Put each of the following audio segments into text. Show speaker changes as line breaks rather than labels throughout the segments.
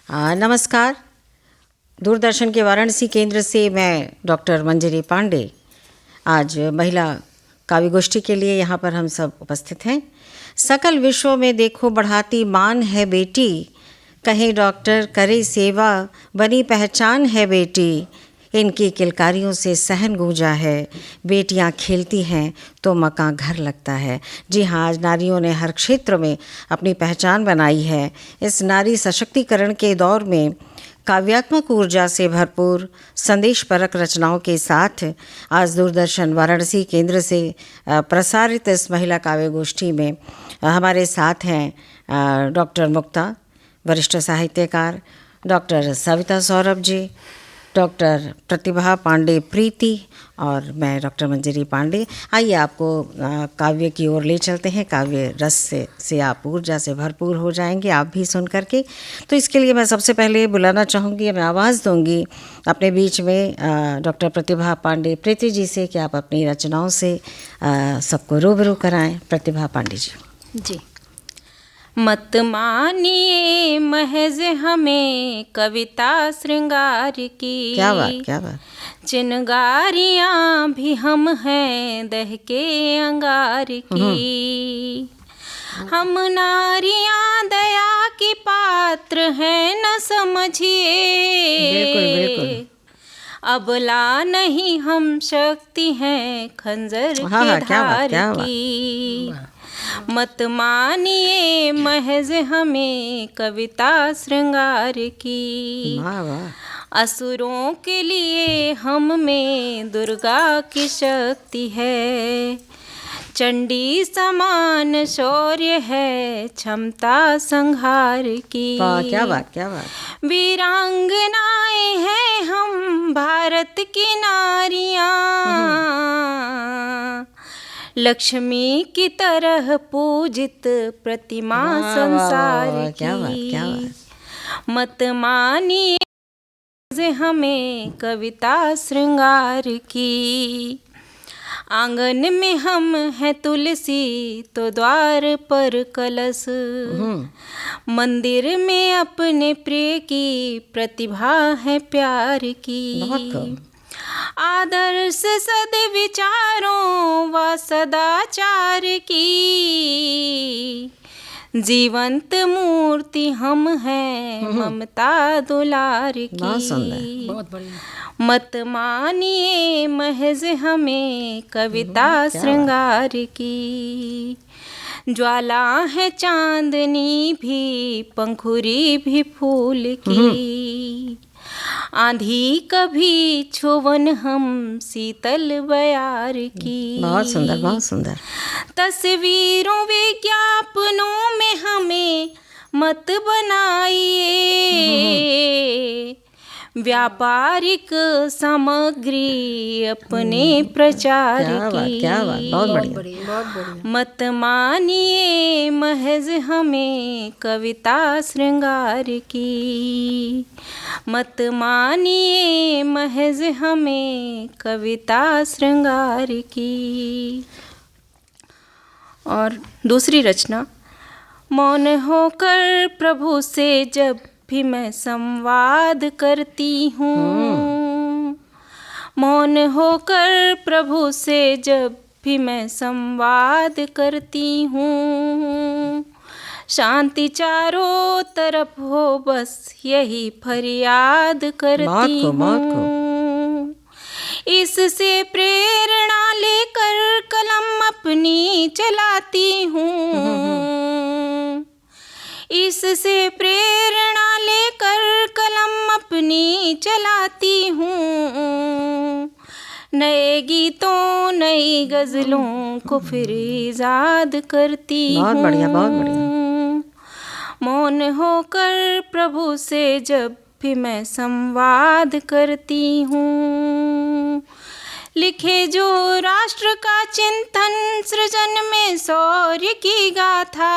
नमस्कार। दूरदर्शन के वाराणसी केंद्र से मैं डॉक्टर मंजरी पांडे आज महिला काव्य गोष्ठी के लिए यहाँ पर हम सब उपस्थित हैं। सकल विश्वों में देखो बढ़ाती मान है बेटी, कहे डॉक्टर करे सेवा बनी पहचान है बेटी। इनकी किलकारियों से सहन गूंजा है, बेटियां खेलती हैं तो मकान घर लगता है। जी हाँ, आज नारियों ने हर क्षेत्र में अपनी पहचान बनाई है। इस नारी सशक्तिकरण के दौर में काव्यात्मक ऊर्जा से भरपूर संदेशपरक रचनाओं के साथ आज दूरदर्शन वाराणसी केंद्र से प्रसारित इस महिला काव्य गोष्ठी में हमारे साथ हैं डॉक्टर मुक्ता, वरिष्ठ साहित्यकार, डॉक्टर सविता सौरभ जी, डॉक्टर प्रतिभा पांडे प्रीति और मैं डॉक्टर मंजरी पांडे। आइए आपको काव्य की ओर ले चलते हैं। काव्य रस से आप ऊर्जा से भरपूर हो जाएंगे आप भी सुन करके। तो इसके लिए मैं सबसे पहले बुलाना चाहूँगी, मैं आवाज़ दूंगी अपने बीच में डॉक्टर प्रतिभा पांडे प्रीति जी से कि आप अपनी रचनाओं से सबको रूबरू कराएं। प्रतिभा पांडे जी।
मत मानिए महज हमें कविता श्रृंगार की,
क्या बात।
चिनगारियाँ भी हम हैं दहके अंगार की। हम नारियाँ दया की पात्र हैं न समझिए,
बिल्कुल।
अबला नहीं हम शक्ति हैं खंजर के धार की। मत मानिए महज हमें कविता श्रृंगार की। असुरों के लिए हम में दुर्गा की शक्ति है। चंडी समान शौर्य है क्षमता संहार की।
क्या बात।
वीरांगनाएं हैं हम भारत की नारियां, लक्ष्मी की तरह पूजित प्रतिमा संसार की।
क्या बात।
मत मानिए हमें कविता श्रृंगार की। आंगन में हम हैं तुलसी तो द्वार पर कलश, मंदिर में अपने प्रिय की प्रतिभा है प्यार की। आदर्श सद्विचारों व सदाचार की जीवंत मूर्ति हम हैं ममता दुलार की।
बहुत बढ़िया।
मत मानिए महज हमें कविता श्रृंगार की। ज्वाला है चांदनी भी पंखुरी भी फूल की। आंधी कभी छुवन हम शीतल बयार की।
बहुत सुंदर।
तस्वीरों विज्ञापनों में हमें मत बनाइए, व्यापारिक सामग्री अपने प्रचार की।
क्या बात। बहुत बढ़िया।
मत मानिए महज हमें कविता श्रृंगार की। मत मानिए महज हमें कविता श्रृंगार की। और दूसरी रचना। मौन होकर प्रभु से जब भी मैं संवाद करती हूँ, मौन होकर प्रभु से जब भी मैं संवाद करती हूँ, शांति चारों तरफ हो बस यही फरियाद करती हूँ। इससे प्रेरणा लेकर कलम अपनी चलाती हूँ, इससे प्रेरणा लेकर कलम अपनी चलाती हूँ। नए गीतों नई गज़लों को फिर इजाद करती हूँ।
बहुत बढ़िया।
मौन होकर प्रभु से जब भी मैं संवाद करती हूँ। लिखे जो राष्ट्र का चिंतन सृजन में शौर्य की गाथा,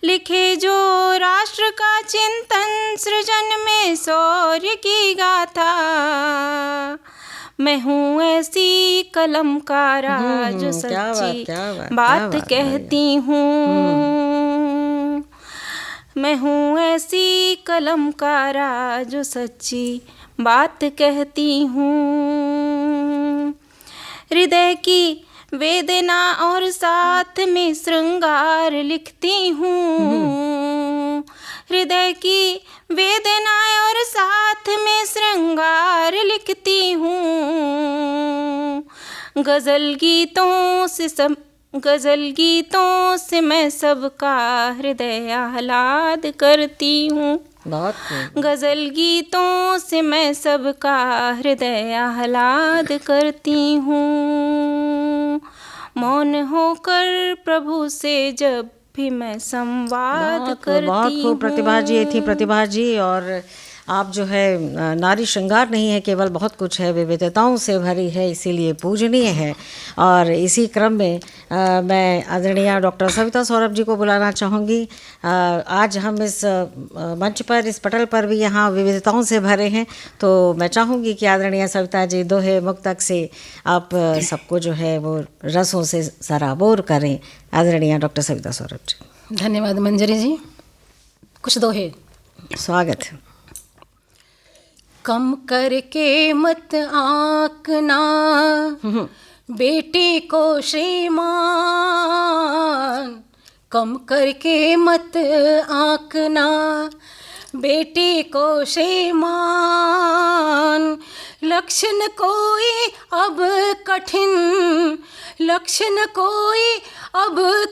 लिखे जो राष्ट्र का चिंतन सृजन में शौर्य की गाथा। मैं हूँ ऐसी कलमकारा जो सच्ची बात कहती हूँ। मैं हूँ ऐसी कलमकारा जो सच्ची बात कहती हूँ। हृदय की वेदना और साथ में श्रृंगार लिखती हूँ। हृदय की वेदना और साथ में श्रृंगार लिखती हूँ। गज़ल गीतों से मैं सबका हृदय आह्लाद करती हूँ।
बहुत खूब।
गज़ल गीतों से मैं सबका हृदय आह्लाद करती हूँ। मौन होकर प्रभु से जब भी मैं संवाद करती
बहुत खूब
हूँ।
प्रतिभा जी, ये थी प्रतिभा जी। और आप जो है नारी श्रृंगार नहीं है केवल, बहुत कुछ है, विविधताओं से भरी है, इसीलिए पूजनीय है। और इसी क्रम में मैं आदरणीय डॉक्टर सविता सौरभ जी को बुलाना चाहूँगी। आज हम इस मंच पर, इस पटल पर भी यहाँ विविधताओं से भरे हैं, तो मैं चाहूँगी कि आदरणीय सविता जी दोहे मुक्तक से आप सबको जो है वो रसों से सराबोर करें। आदरणीय डॉक्टर सविता सौरभ जी।
धन्यवाद मंजरी जी। कुछ दोहे।
स्वागत है।
कम करके मत आंकना बेटी को श्रीमान, कम करके मत आंकना बेटी को श्रीमान। लक्षण कोई अब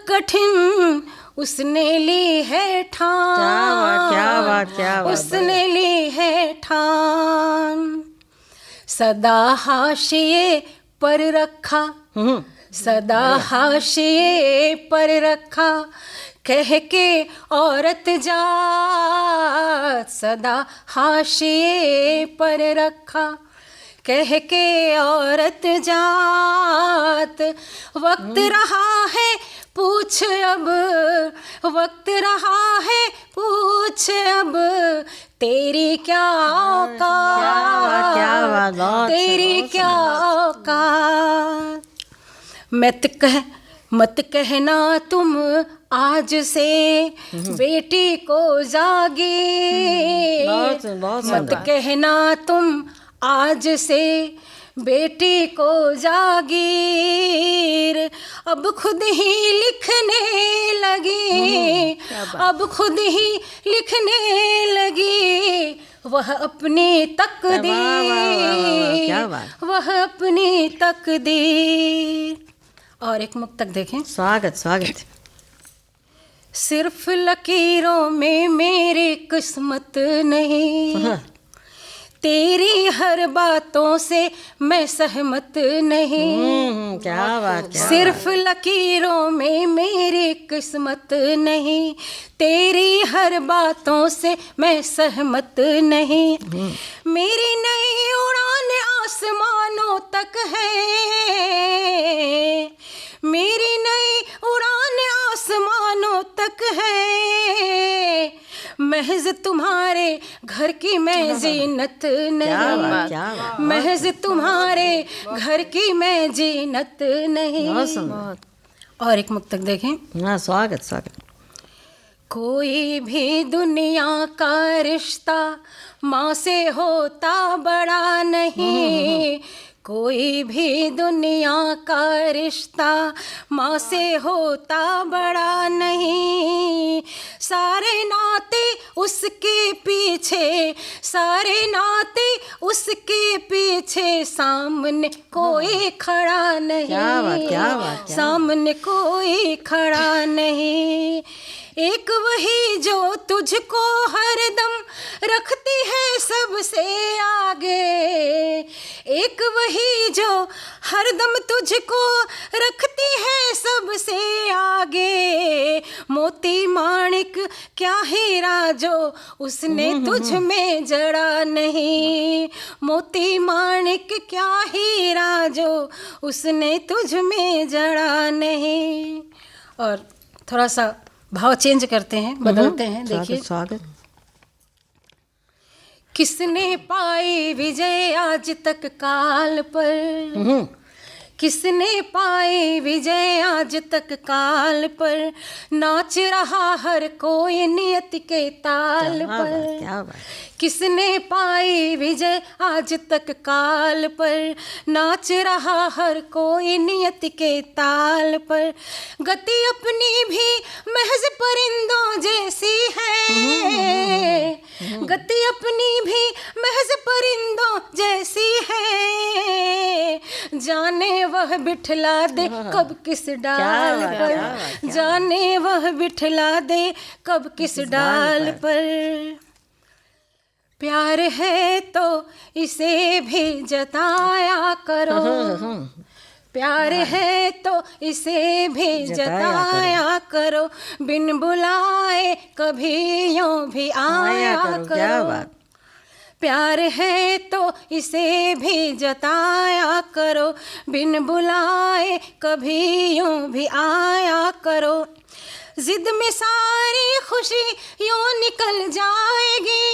कठिन उसने ली है ठान।
क्या बात
उसने ली है ठान। सदा हाशिए पर रखा, सदा हाशिए पर रखा, कह के औरत जात। सदा हाशिए पर रखा, कह के औरत जात। वक्त रहा है पूछ अब, वक्त रहा है पूछ अब, तेरी क्या औकात, तेरी क्या औकात। मत कहना तुम आज से बेटी को जागीर। मत कहना तुम आज से बेटी को जागीर। अब खुद ही लिखने लगी, अब खुद ही लिखने लगी वह अपनी तकदीर, वह अपनी तकदीर। और एक मुक्तक देखें।
स्वागत स्वागत।
सिर्फ लकीरों में मेरी किस्मत नहीं, तेरी हर बातों से मैं सहमत नहीं।
क्या बात।
सिर्फ लकीरों में मेरी किस्मत नहीं, तेरी हर बातों से मैं सहमत नहीं। मेरी नई उड़ान आसमानों तक है, मेरी नई उड़ान आसमानों तक है। महज तुम्हारे घर की मैं जीनत नहीं, महज तुम्हारे घर की मैं जीनत नहीं। और एक मुक्तक देखें।
स्वागत स्वागत।
कोई भी दुनिया का रिश्ता माँ से होता बड़ा नहीं, कोई भी दुनिया का रिश्ता माँ से होता बड़ा नहीं। सारे नाते उसके पीछे, सारे नाते उसके पीछे, सामने कोई खड़ा नहीं।
क्या बात।
सामने कोई खड़ा नहीं। एक वही जो तुझको हरदम रखती है सबसे आगे, एक वही जो हरदम तुझको रखती है सबसे आगे। मोती माणिक क्या हीरा जो उसने तुझ में जड़ा नहीं, मोती माणिक क्या हीरा जो उसने तुझ में जड़ा नहीं। और थोड़ा सा भाव चेंज करते हैं, बदलते हैं। देखिए।
स्वागत।
किसने पाई विजय आज तक काल पर, किसने पाई विजय आज तक काल पर, नाच रहा हर कोई नियत के ताल पर।
क्या बात।
किसने पाई विजय आज तक काल पर, नाच रहा हर कोई नियत के ताल पर। गति अपनी भी महज परिंदों जैसी है, गति अपनी भी महज परिंदों जैसी है। जाने वह बिठला दे कब किस डाल पर, जाने वह बिठला दे कब किस डाल पर। प्यार है तो इसे भी जताया करो, प्यार है तो इसे भी जताया करो। बिन बुलाए कभी यूं भी आया करो।
क्या बात।
प्यार है तो इसे भी जताया करो, बिन बुलाए कभी यूं भी आया करो। जिद में सारी खुशी यूं निकल जाएगी,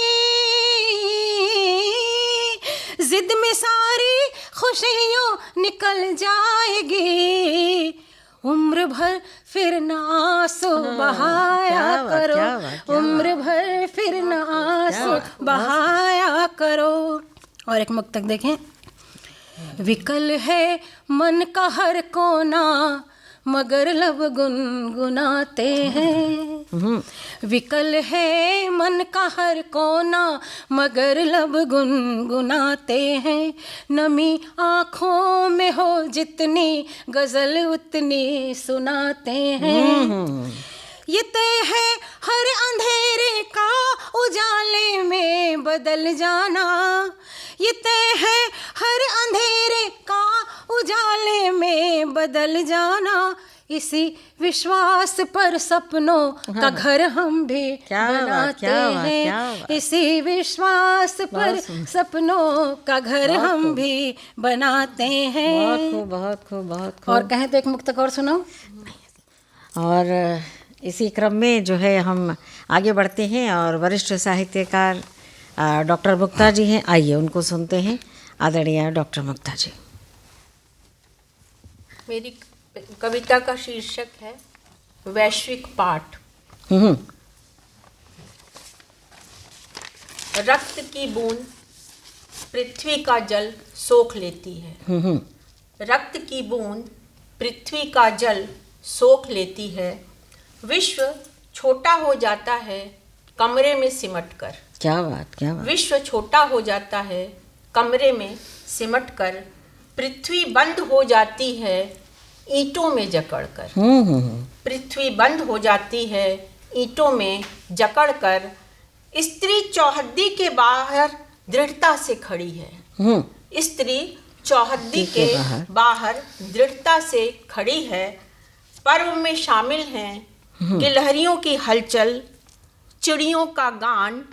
जिद में सारी खुशी यूं निकल जाएगी। उम्र भर फिर न आंसू बहाया करो, उम्र भर फिर न आंसू बहाया करो। और एक मुक्तक देखें। विकल है मन का हर कोना, मगर लब गुनगुनाते हैं। विकल है मन का हर कोना, मगर लब गुनगुनाते हैं। नमी आँखों में हो जितनी, गजल उतनी सुनाते हैं। ये तय है हर अंधेरे का उजाले में बदल जाना, ये तय है हर अंधेरे का उजाले में बदल जाना। इसी विश्वास पर सपनों का घर हम भी बनाते हैं, इसी विश्वास पर सपनों का घर हम भी बनाते हैं।
बहुत खूब, बहुत खूब, बहुत खूब।
और कहें तो एक मुक्तक और सुनाओ।
और इसी क्रम में जो है हम आगे बढ़ते हैं और वरिष्ठ साहित्यकार डॉक्टर मुक्ता जी हैं, आइए उनको सुनते हैं। आदरणीय डॉक्टर मुक्ता जी।
मेरी कविता का शीर्षक है वैश्विक पाठ। रक्त की बूंद पृथ्वी का जल सोख लेती है, रक्त की बूंद पृथ्वी का जल सोख लेती है। विश्व छोटा हो जाता है कमरे में सिमट कर।
क्या बात, क्या बात।
विश्व छोटा हो जाता है कमरे में सिमट कर, पृथ्वी बंद हो जाती है ईंटों में जकड़ कर। पृथ्वी बंद हो जाती है ईंटों में जकड़ कर। स्त्री चौहद्दी के बाहर दृढ़ता से खड़ी है, स्त्री चौहद्दी के बाहर दृढ़ता से खड़ी है। पर्व में शामिल हैं गिलहरियों की हलचल, चिड़ियों का गान।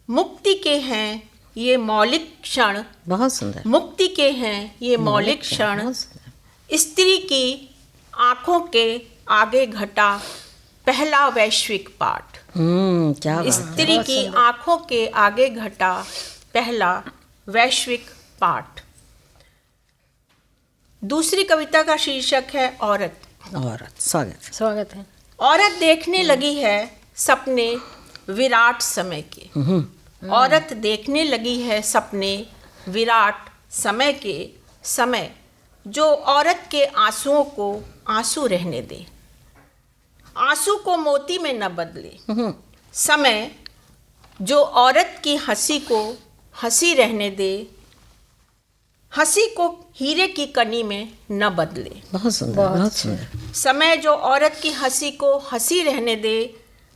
मुक्ति के हैं ये मौलिक क्षण,
बहुत सुंदर।
मुक्ति के हैं ये मौलिक क्षण। स्त्री की आंखों के आगे घटा पहला वैश्विक पाठ।
क्या बात।
स्त्री की आंखों के आगे घटा पहला वैश्विक पाठ। दूसरी कविता का शीर्षक है औरत।
औरत, स्वागत,
स्वागत है।
औरत देखने लगी है सपने विराट समय के, औरत देखने लगी है सपने विराट समय के। समय जो औरत के आंसुओं को आंसू रहने दे, आंसू को मोती में न बदले। समय जो औरत की हंसी को हंसी रहने दे, हंसी को हीरे की कनी में न बदले।
बहुत सुंदर, बहुत सुंदर।
समय जो औरत की हंसी को हंसी रहने दे,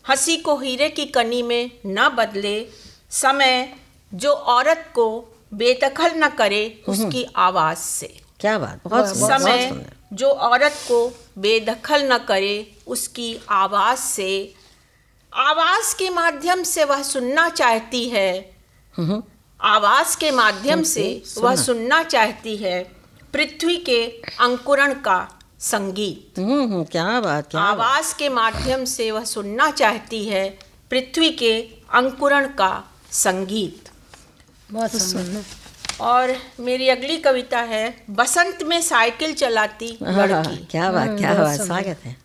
हंसी को हीरे की कनी में न बदले। समय जो औरत को बेदखल न करे उसकी आवाज़ से।
क्या बात, बहुत सुंदर।
समय जो औरत को बेदखल न करे उसकी आवाज़ से। आवाज़ के माध्यम से वह सुनना चाहती है, आवाज़ के माध्यम से वह सुनना चाहती है पृथ्वी के अंकुरण का संगीत।
क्या बात, क्या
आवाज़ के माध्यम से वह सुनना चाहती है पृथ्वी के अंकुरण का संगीत।
बहुत सुंदर।
और मेरी अगली कविता है बसंत में साइकिल चलाती लड़की।
क्या बात, क्या बात, स्वागत है।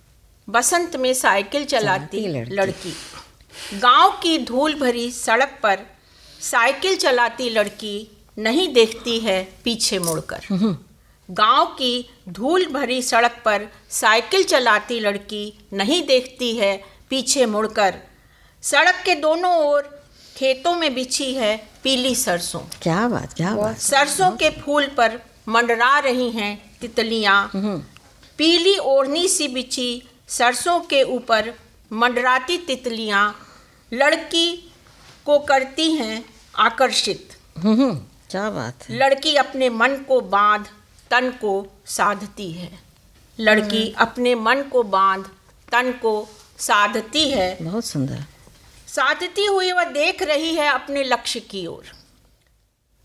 बसंत में साइकिल चलाती
चलाती
लड़की, गांव की धूल भरी सड़क पर साइकिल चलाती लड़की नहीं देखती है पीछे मुड़कर। गांव की धूल भरी सड़क पर साइकिल चलाती लड़की नहीं देखती है पीछे मुड़कर। सड़क के दोनों ओर खेतों में बिछी है पीली सरसों।
क्या बात, क्या बात।
सरसों के फूल पर मंडरा रही हैं तितलियां। पीली ओढ़नी सी बिछी सरसों के ऊपर मंडराती तितलियां लड़की को करती हैं आकर्षित।
क्या बात है।
लड़की अपने मन को बांध तन को साधती है। लड़की अपने मन को बांध तन को साधती है।
बहुत सुंदर।
साधती हुई वह देख रही है अपने लक्ष्य की ओर।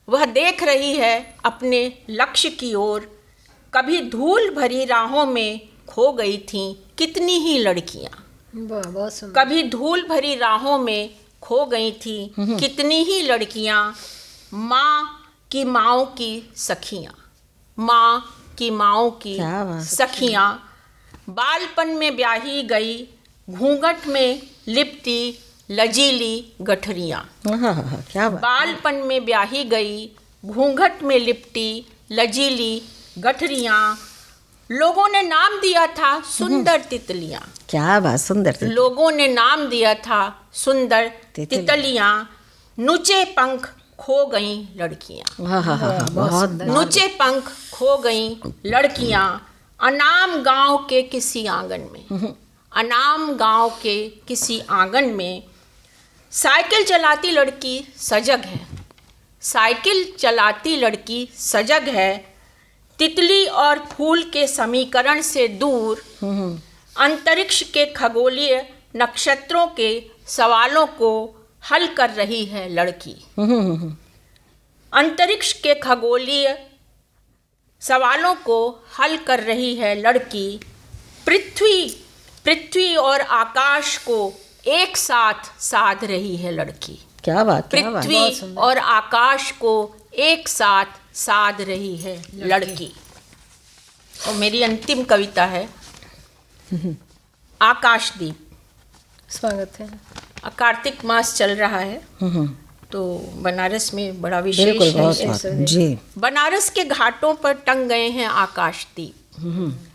वह देख रही है अपने लक्ष्य की ओर। कभी धूल भरी राहों में खो गई थीं कितनी ही लड़कियां।
बहुत सुंदर।
कभी धूल भरी राहों में खो गई थी कितनी ही लड़कियां। माँ की माँओं की सखियाँ, माँ की माँओं की
क्या बात।
सखियाँ बालपन में ब्याही गई घूंघट में लिपटी लजीली गठरियाँ।
क्या बात।
बालपन में ब्याही गई घूंघट में लिपटी लजीली गठरियाँ लोगों ने नाम दिया था सुंदर तितलियाँ।
क्या बात, सुंदर।
लोगों ने नाम दिया था सुंदर तितलियाँ। नुचे पंख खो गईं लड़कियाँ।
बहुत।
नुचे पंख खो गईं लड़कियाँ अनाम गांव के किसी आंगन में। अनाम गांव के किसी आंगन में साइकिल चलाती लड़की सजग है। साइकिल चलाती लड़की सजग है। तितली और फूल के समीकरण से दूर अंतरिक्ष के खगोलीय नक्षत्रों के सवालों को हल कर रही है लड़की। अंतरिक्ष के खगोलीय सवालों को हल कर रही है लड़की। पृथ्वी और आकाश को एक साथ साध रही है लड़की।
क्या बात, क्या बात।
पृथ्वी और आकाश को एक साथ साध रही है लड़की। और मेरी अंतिम कविता है आकाशदीप।
स्वागत है।
कार्तिक मास चल रहा है तो बनारस में बड़ा विशेष
बिल्कुल,
है।
बहुत जी।
बनारस के घाटों पर टंग गए हैं आकाशदीप।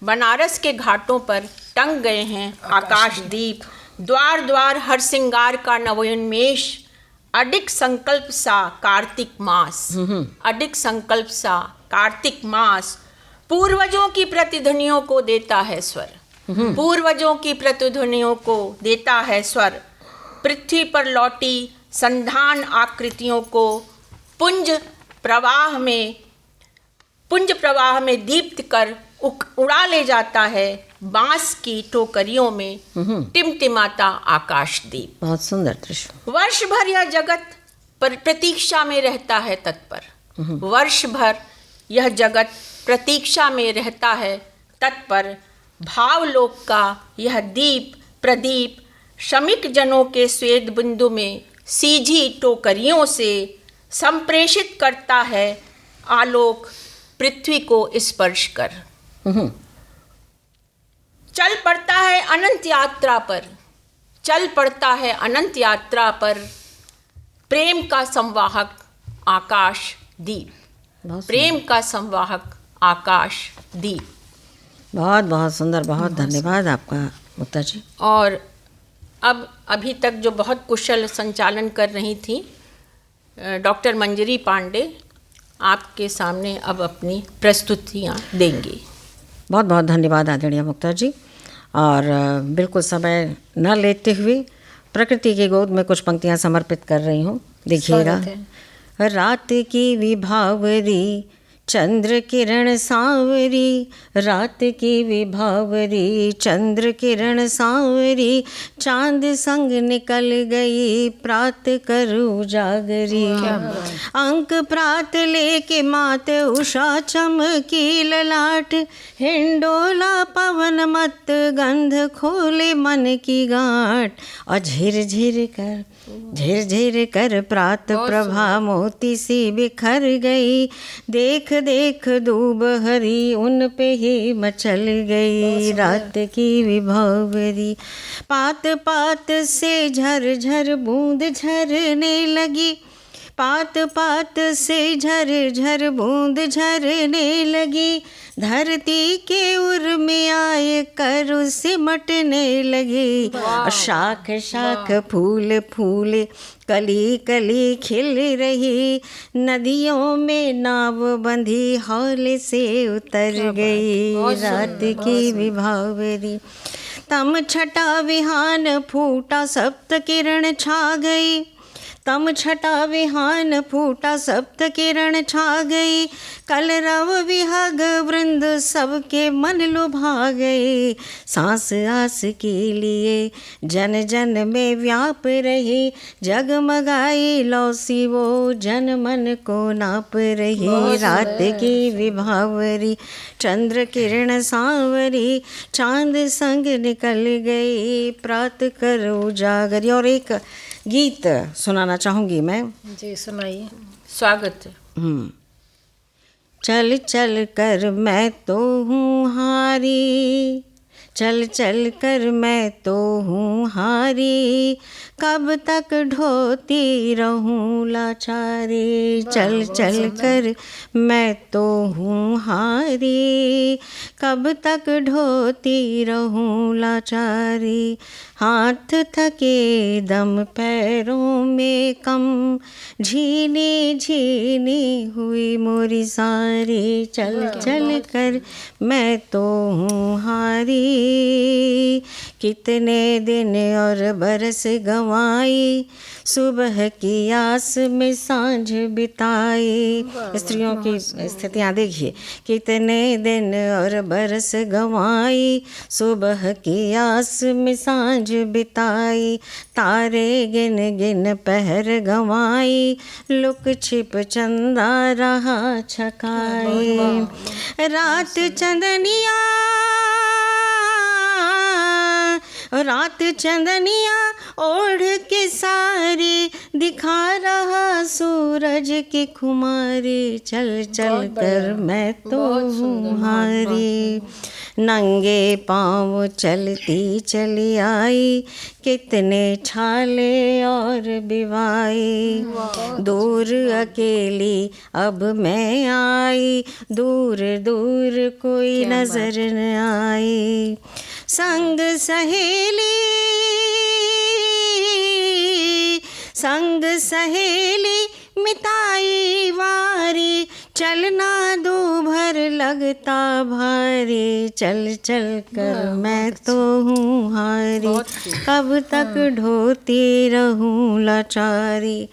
बनारस के घाटों पर टंग गए हैं आकाशदीप। द्वार द्वार हर श्रृंगार का नवोन्मेष। अडिग संकल्प सा कार्तिक मास। अडिग संकल्प सा कार्तिक मास पूर्वजों की प्रतिध्वनियों को देता है स्वर। पूर्वजों की प्रतिध्वनियों को देता है स्वर। पृथ्वी पर लौटी संधान आकृतियों को पुंज प्रवाह में दीप्त कर उड़ा ले जाता है बांस की टोकरियों में टिमटिमाता आकाशदीप।
बहुत सुंदर दृश्य।
वर्ष भर यह जगत पर प्रतीक्षा में रहता है तत्पर। वर्ष भर यह जगत प्रतीक्षा में रहता है तत्पर। भावलोक का यह दीप प्रदीप श्रमिक जनों के स्वेद बिंदु में सीधी टोकरियों से संप्रेषित करता है आलोक पृथ्वी को स्पर्श कर। चल पड़ता है अनंत यात्रा पर। चल पड़ता है अनंत यात्रा पर प्रेम का संवाहक आकाश दीप। प्रेम का संवाहक आकाश दीप।
बहुत बहुत सुंदर। बहुत धन्यवाद आपका मुक्ता जी।
और अब अभी तक जो बहुत कुशल संचालन कर रही थी डॉक्टर मंजरी पांडे आपके सामने अब अपनी प्रस्तुतियाँ देंगी।
बहुत बहुत धन्यवाद आदरणीय मुक्ता जी। और बिल्कुल समय न लेते हुए प्रकृति की गोद में कुछ पंक्तियाँ समर्पित कर रही हूँ। देखिएगा। रात की विभावरी चंद्र किरण सांवरी रात की विभावरी, चंद्र किरण सांवरी चांद संग निकल गई, प्रात कर उजागरी। अंक प्रात लेके मात उषा चमकी ललाट, हिंडोला पवन मत गंध खोले मन की गांठ। और झिर झिर कर प्रात प्रभा मोती सी बिखर गई, देख देख दूब हरी उन पे ही मचल गई, रात की विभावरी। पात पात से झर झर बूंद झरने लगी, पात पात से झर झर बूंद झरने लगी, धरती के उर में आए कर सिमटने लगी। शाख शाख फूल फूल कली कली खिल रही, नदियों में नाव बंधी हौले से उतर गई, रात की विभावरी। तम छटा विहान फूटा सप्त किरण छा गई, तम छटा विहान फूटा सप्त किरण छा गई, कलरव विहग वृंद सबके मन लुभा गए। सांस आस के लिए जन जन में व्याप रही, जगमगाई लौसी वो जन मन को नाप रही, रात की विभावरी। चंद्र किरण सांवरी चांद संग निकल गई, प्रात कर उजागरी। और एक गीत सुनाना चाहूँगी मैं।
जी सुनाइए।
स्वागत।
चल चल कर मैं तो हूँ हारी, चल चल कर मैं तो हूँ हारी, कब तक ढोती रहूँ लाचारी। चल चल कर मैं तो हूँ हारी, कब तक ढोती रहूँ लाचारी। हाथ थके दम पैरों में कम, झीनी झीनी हुई मोरी सारी। चल चल कर मैं तो हूँ हारी, कितने दिन और बरस गंवाई, सुबह की आस में सांझ बिताई। स्त्रियों की स्थितियाँ देखिए, कितने दिन और बरस गंवाई, सुबह की आस में सांझ बिताई। तारे गिन गिन पहर गंवाई, लुक छिप चंदा रहा छकाई। रात चंदनिया रात चंदनिया ओढ़ के सारी, दिखा रहा सूरज की खुमारी। चल चल कर मैं तो हूँ हारी, नंगे पाँव चलती चली आई, कितने छाले और बिवाई। दूर अकेली अब मैं आई, दूर दूर कोई नजर न आई। संग सहेली मिताई वारी, चलना दो भर लगता भारी। चल चल कर मैं तो हूँ हारी, कब तक ढोती रहूँ लाचारी।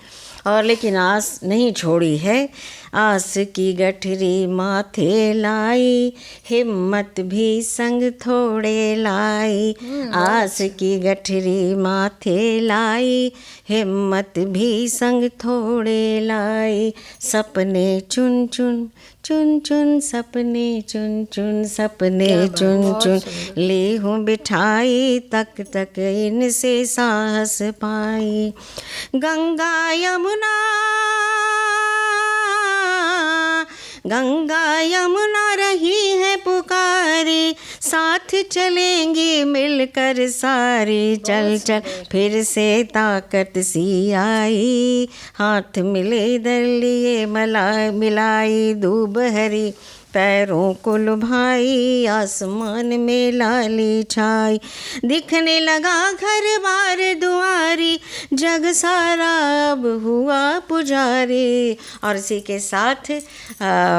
और लेकिन आस नहीं छोड़ी है, आस की गठरी माथे लाई, हिम्मत भी संग थोड़े लाई। आस की गठरी माथे लाई, हिम्मत भी संग थोड़े लाई। सपने चुन चुन चुन चुन, सपने चुन चुन, सपने चुन चुन ले हूँ बिठाई, तक तक इनसे साहस पाई। गंगा यमुना रही है पुकारी, साथ चलेंगे मिलकर सारी। चल चल फिर से ताकत सी आई, हाथ मिले दर लिए मिलाई। दूब हरी पैरों को लुभाई, आसमान में लाली छाई। दिखने लगा घर बार दुआरी, जग सारा अब हुआ पुजारी। और इसी के साथ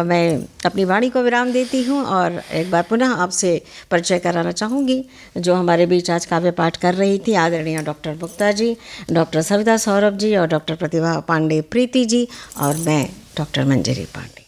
मैं अपनी वाणी को विराम देती हूँ और एक बार पुनः आपसे परिचय कराना चाहूँगी। जो हमारे बीच आज काव्य पाठ कर रही थी आदरणीय डॉक्टर मुक्ता जी, डॉक्टर सविता सौरभ जी और डॉक्टर प्रतिभा पांडे प्रीति जी, और मैं डॉक्टर मंजरी पांडे।